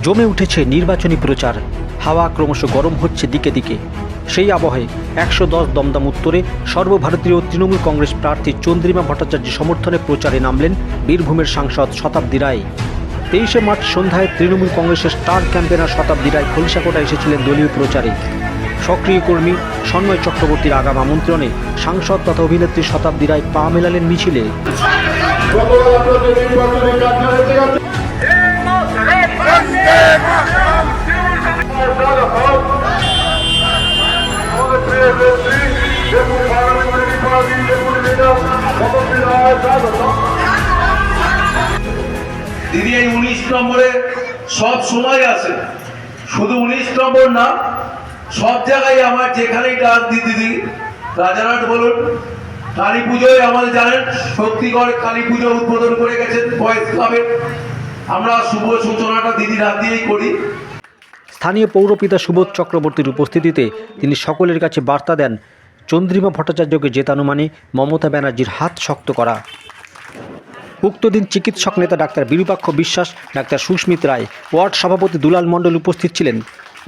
জমে উঠেছে নির্বাচনী প্রচার। হাওয়া ক্রমশ গরম হচ্ছে দিকে দিকে। সেই আবহে 110 দমদম উত্তরে সর্বভারতীয় তৃণমূল কংগ্রেস প্রার্থী চন্দ্রিমা ভট্টাচার্য সমর্থনে প্রচারে নামলেন বীরভূমের সাংসদ শতাব্দী রায়। 23শে মার্চ সন্ধ্যায় তৃণমূল কংগ্রেসের স্টার ক্যাম্পেনার শতাব্দী রায় খোলসাকোটা এসেছিলেন দলীয় প্রচারে। সক্রিয় কর্মী সন্ময় চক্রবর্তীর আগাম আমন্ত্রণে সাংসদ তথা অভিনেত্রী শতাব্দী রায় পা মেলালেন মিছিলে। দিদি এই 19 নম্বরে সব সময় আছে, শুধু 19 নম্বর না, সব জায়গায় আমার যেখানেই ডাক দিদি, রাজারহাট বলুন, কালী পুজোয় আমাদের জানেন শক্তিগড় কালী পুজো উদ্বোধন করে গেছেন বয়েজ ক্লাবের। আমরা শুভ সূচনাটা দিদির হাত দিয়েই করি। স্থানীয় পৌরপিতা সুবোধ চক্রবর্তীর উপস্থিতিতে তিনি সকলের কাছে বার্তা দেন চন্দ্রিমা ভট্টাচার্যকে জেতানো মানে মমতা ব্যানার্জির হাত শক্ত করা। উক্ত দিন চিকিৎসক নেতা ডাক্তার বিরূপাক্ষ বিশ্বাস, ডাক্তার সুস্মিত রায়, ওয়ার্ড সভাপতি দুলাল মণ্ডল উপস্থিত ছিলেন।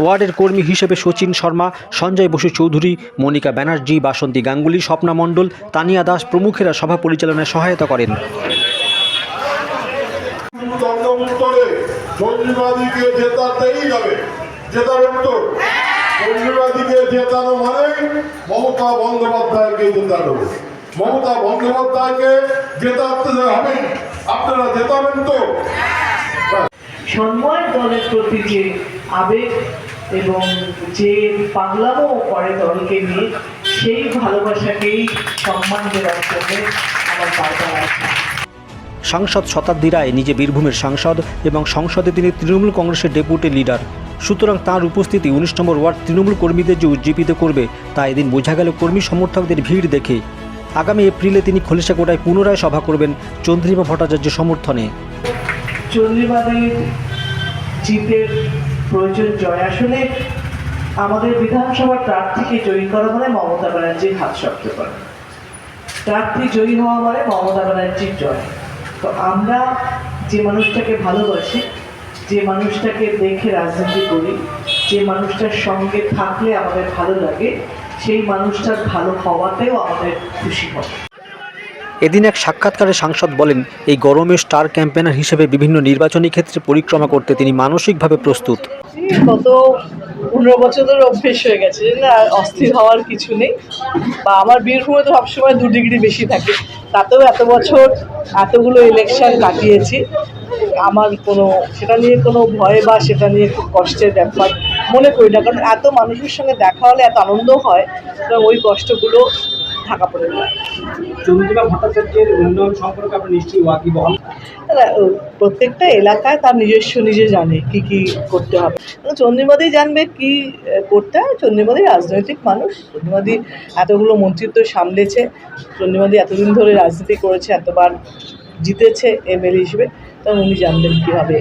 ওয়ার্ডের কর্মী হিসেবে শচীন শর্মা, সঞ্জয় বসু চৌধুরী, মনিকা ব্যানার্জি, বাসন্তী গাঙ্গুলি, স্বপ্না মণ্ডল, তানিয়া দাস প্রমুখেরা সভা পরিচালনায় সহায়তা করেন। জেতানো মানে মমতা বন্দ্যোপাধ্যায়কে জেতানো, মমতা বন্দ্যোপাধ্যায়কে জেতাতে হবে। আপনারা জেতাবেন তো? সন্ময় দলের প্রতি যে আবেগ এবং যে পাগলামো করে দলকে নিয়ে, সেই ভালোবাসাকেই সম্মান দেওয়ার জন্য আমার বার্তা আছে। সাংসদ শতাব্দী রায় নিজে বীরভূমের সাংসদ এবং সংসদে তিনি তৃণমূল কংগ্রেসের ডেপুটি লিডার। সুতরাং তাঁর উপস্থিতি 19 নম্বর ওয়ার্ড তৃণমূল কর্মীদের যে উজ্জীবিত করবে তা এদিন বোঝা গেল কর্মী সমর্থকদের ভিড় দেখে। আগামী এপ্রিলে তিনি খোলসাকোটায় পুনরায় সভা করবেন চন্দ্রিমা ভট্টাচার্য সমর্থনে। চন্দ্রিমাদের জিতের প্রয়োজন জয় আসনে আমাদের বিধানসভার প্রার্থীকে জয়ী করা মানে মমতা ব্যানার্জির হাত শক্ত করা। প্রার্থী জয়ী হওয়া মানে মমতা ব্যানার্জির জয়। তো আমরা যে মানুষটাকে ভালোবাসি, যে মানুষটাকে দেখে রাজনীতি করি, যে মানুষটার সঙ্গে থাকলে আমাদের ভালো লাগে, সেই মানুষটার ভালো হওয়াতেও আমাদের খুশি হয়। এদিন এক সাক্ষাৎকারে সাংসদ বলেন, এই গরমে স্টার ক্যাম্পেনার হিসেবে বিভিন্ন নির্বাচনী ক্ষেত্রে পরিক্রমা করতে তিনি মানসিকভাবে প্রস্তুত। গত 15 বছর ধরে অভ্যেস হয়ে গেছে যে না, অস্থির হওয়ার কিছু নেই। বা আমার বীরভূমে তো সবসময় 2 ডিগ্রি বেশি থাকে, তাতেও এত বছর এতগুলো ইলেকশন কাটিয়েছি। আমার সেটা নিয়ে কোনো ভয় বা সেটা নিয়ে খুব কষ্টের ব্যাপার মনে করি না, কারণ এত মানুষের সঙ্গে দেখা হলে এত আনন্দ হয়, ওই কষ্টগুলো ঢাকা পড়ে যায়। চন্দ্রিমা ভট্টাচার্যের উন্নয়ন সম্পর্কে আপনি নিশ্চয়ই ওয়াকিবহাল। প্রত্যেকটা এলাকায় তার নিজে জানে কি করতে হবে। চন্দ্রিমাদি জানবে কি করতে হয়। চন্দ্রিমাদি রাজনৈতিক মানুষ, চন্দ্রিমাদি এতগুলো মন্ত্রিত্ব সামলেছে, চন্দ্রিমাদি এতদিন ধরে রাজনীতি করেছে, এতবার জিতেছে এমএলএ হিসেবে, তখন উনি জানবেন কীভাবে।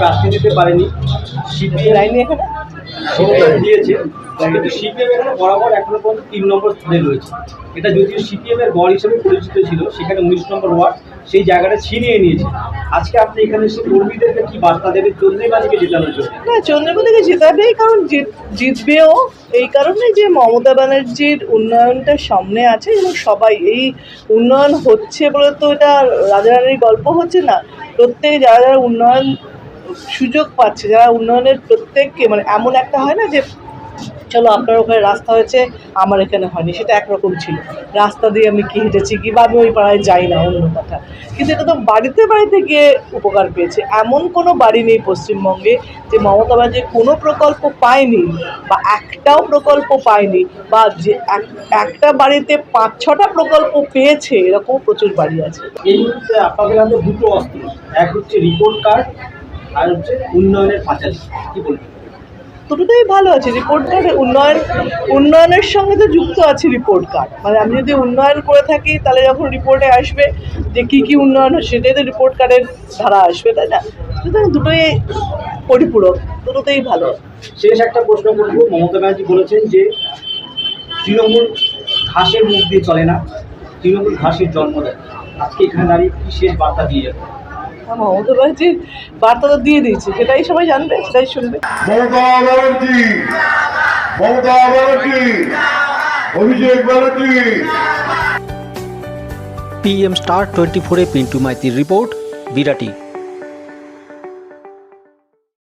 প্রার্থী দিতে পারেনি, লাইনে এখানে দিয়েছে, কিন্তু সিপিএম এখানে বরাবর এখনো পর্যন্ত 3 নম্বর স্থানে রয়েছে। এটা যদিও সিপিএম এর গড় হিসেবে পরিচিত ছিল, সেখানে 19 নম্বর ওয়ার্ড সেই জায়গাটা ছিনিয়ে নিয়েছে। আজকে আপনি এখানে এসে কর্মীদেরকে কি বার্তা দেবেন চন্দ্রিমাদিকে জেতানোর জন্য? না, চন্দ্রিমাদিকে জেতাবেই, কারণ জিতবেও এই কারণে যে মমতা ব্যানার্জির উন্নয়নটা সামনে আছে এবং সবাই এই উন্নয়ন হচ্ছে বলে তো এটা রাজারানীর গল্প হচ্ছে না। প্রত্যেকে যারা উন্নয়ন সুযোগ পাচ্ছে, যারা উন্নয়নের প্রত্যেককে, মানে এমন একটা হয় না যে চলো আপনার ওখানে রাস্তা হয়েছে আমার এখানে হয়নি, সেটা একরকম ছিল। রাস্তা দিয়ে আমি কি হেঁটেছি কি বা আমি ওই পাড়ায় যাই না, অন্য কথা। কিন্তু এটা তো বাড়িতে বাড়িতে গিয়ে উপকার পেয়েছে। এমন কোনো বাড়ি নেই পশ্চিমবঙ্গে যে মমতা ব্যানার্জি কোনো প্রকল্প পায়নি বা একটাও প্রকল্প পায়নি, বা যে একটা বাড়িতে 5-6টা প্রকল্প পেয়েছে, এরকম প্রচুর বাড়ি আছে। এই মুহূর্তে আপনাদের হাতে 2টো অস্ত্র, এক হচ্ছে রিপোর্ট কার্ড আর হচ্ছে উন্নয়নের পাঁচালী। কি বলবেন? দুটোতেই ভালো আছে। রিপোর্ট কার্ড উন্নয়নের সঙ্গে তো যুক্ত আছে রিপোর্ট কার্ড। মানে আমি যদি উন্নয়ন করে থাকি, তাহলে যখন রিপোর্টে আসবে যে কী উন্নয়ন হয়, সেটাই তো রিপোর্ট কার্ডের ধারা আসবে, তাই না? সুতরাং দুটোই পরিপূরক, দুটোতেই ভালো। শেষ একটা প্রশ্ন করব, মমতা ব্যানার্জি বলেছেন যে তৃণমূল ঘাসের মুখ দিয়ে চলে না, তৃণমূল ঘাসের জন্ম দেয়। আজকে এখানে দাঁড়িয়ে কি শেষ বার্তা দিয়ে যাবে? মমতা ব্যানার্জির বার্তা তো দিয়ে দিয়েছে, সেটাই সবাই জানবে, সেটাই শুনবে। মমতা ব্যানার্জি, মমতা ব্যানার্জি, অভিষেক ব্যানার্জি। PM Star 24-এ পিন্টু মাইতির রিপোর্ট, বিরাটি।